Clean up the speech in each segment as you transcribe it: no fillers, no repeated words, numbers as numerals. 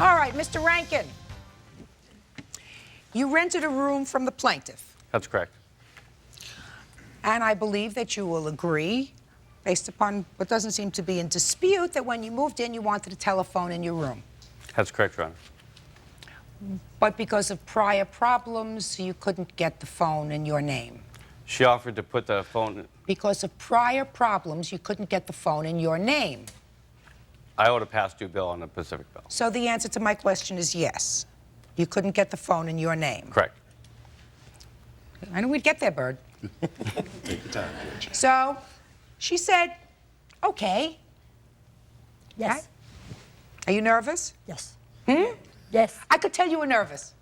All right, Mr. Rankin. You rented a room from the plaintiff. That's correct. And I believe that you will agree, based upon what doesn't seem to be in dispute, that when you moved in, you wanted a telephone in your room. That's correct, Your Honor. But because of prior problems, you couldn't get the phone in your name. She offered to put the phone... Because of prior problems, you couldn't get the phone in your name. I owed a past due bill on the Pacific bill. So the answer to my question is yes. You couldn't get the phone in your name. Correct. I knew we'd get there, Bird. Take your time, George. So she said, okay. Yes. Right? Are you nervous? Yes. Hmm? Yes. I could tell you were nervous.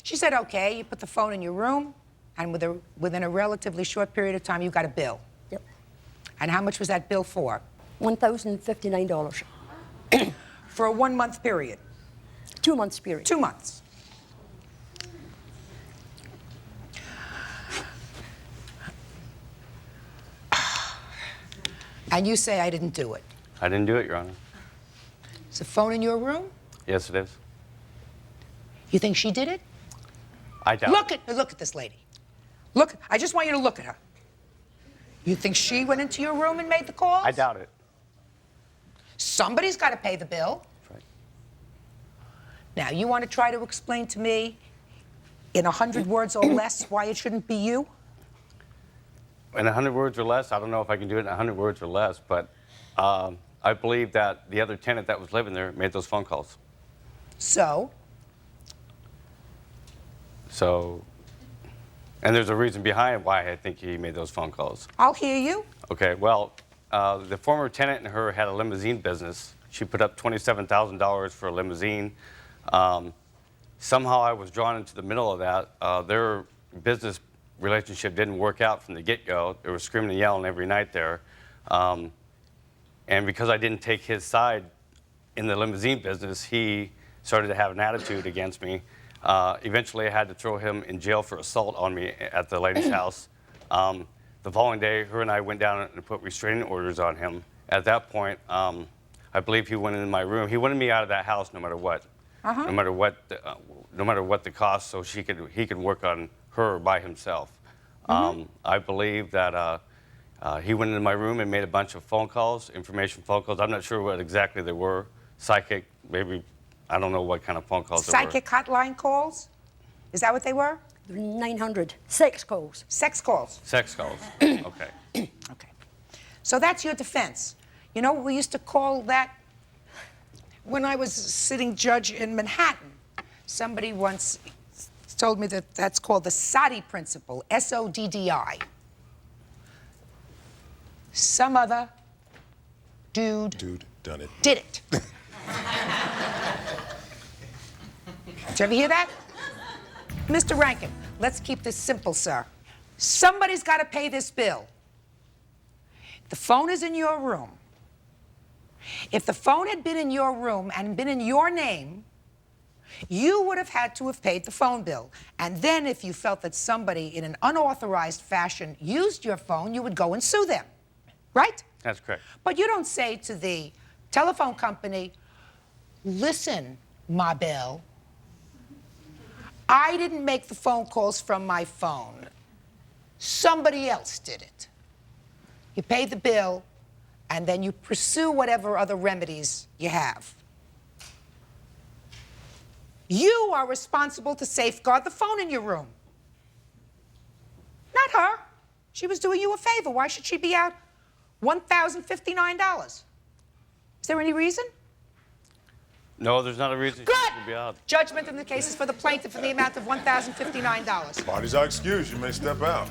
She said, okay, you put the phone in your room, and within a relatively short period of time, you got a bill. Yep. And how much was that bill for? $1,059. For a 1-month period. 2 months period. 2 months. And you say I didn't do it. I didn't do it, Your Honor. Is the phone in your room? Yes, it is. You think she did it? I doubt it. Look at this lady. Look, I just want you to look at her. You think she went into your room and made the calls? I doubt it. Somebody's got to pay the bill. That's right. Now, you want to try to explain to me in 100 words or less why it shouldn't be you? In 100 words or less, I don't know if I can do it in 100 words or less, but I believe that the other tenant that was living there made those phone calls. So? So, and there's a reason behind why I think he made those phone calls. I'll hear you. Okay, well, the former tenant and her had a limousine business. She put up $27,000 for a limousine. Somehow I was drawn into the middle of that. Their business relationship didn't work out from the get-go. They were screaming and yelling every night there. And because I didn't take his side in the limousine business, he started to have an attitude against me. Eventually, I had to throw him in jail for assault on me at the lady's house. The following day, her and I went down and put restraining orders on him. At that point, I believe he went in my room. He wanted me out of that house no matter what. No matter what the cost, so he could work on her by himself. I believe that he went into my room and made a bunch of phone calls, information phone calls. I'm not sure what exactly they were. Psychic, maybe, I don't know what kind of phone calls they were. Psychic hotline calls? Is that what they were? 900. Sex calls. Sex calls. Sex calls, okay. Okay. So that's your defense. You know what we used to call that when I was sitting judge in Manhattan? Somebody once told me that that's called the Soddy principle, S-O-D-D-I. Some other dude Done it. did it. Did you ever hear that? Mr. Rankin, let's keep this simple, sir. Somebody's got to pay this bill. The phone is in your room. If the phone had been in your room and been in your name, you would have had to have paid the phone bill. And then if you felt that somebody in an unauthorized fashion used your phone, you would go and sue them, right? That's correct. But you don't say to the telephone company, listen, ma belle, I didn't make the phone calls from my phone. Somebody else did it. You pay the bill, and then you pursue whatever other remedies you have. You are responsible to safeguard the phone in your room. Not her. She was doing you a favor. Why should she be out $1,059? Is there any reason? No, there's not a reason Good! she should be out. Judgment in the case is for the plaintiff in the amount of $1,059. Parties are excused. You may step out.